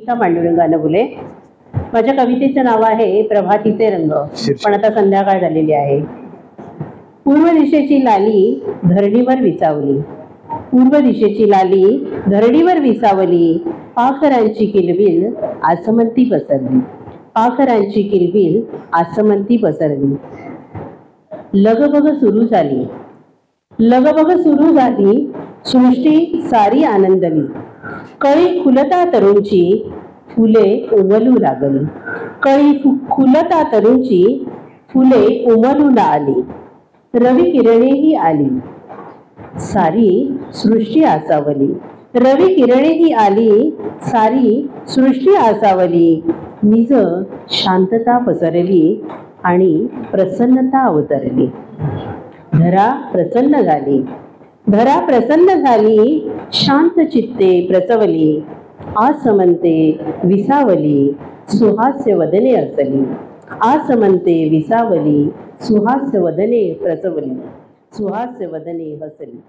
पांडुरंगानं बोले. माझ्या कवितेचं नाव आहे प्रभातीचे रंग. पण आता संध्याकाळ झालेली आहे. पूर्व दिशेची लाली धरणीवर विसावली, पूर्व दिशेची लाली धरणीवर विसावली, पाखरांची किलबिल आसमंती पसरली, पाखरांची किलबिल आसमंती पसरली. लगबग सुरू झाली, लगबग सुरू झाली, सृष्टी सारी आनंदली. कळी खुलता तरुणची फुले उमलू लागली, कळी खुलता तरुणची फुले उमलू लागली. रवी किरणेही आली, सारी सृष्टी आसावली, रवी किरणेही आली, सारी सृष्टी आसावली. निज शांतता पसरली आणि प्रसन्नता अवतरली. धरा प्रसन्न झाली, धरा प्रसन्न झाली, शांत चित्ते प्रसवली. आसमंते विसावली, सुहास्य वदने असली, आसमंते विसावली, सुहास्य वदने प्रसवली, सुहास्य वदने हसली.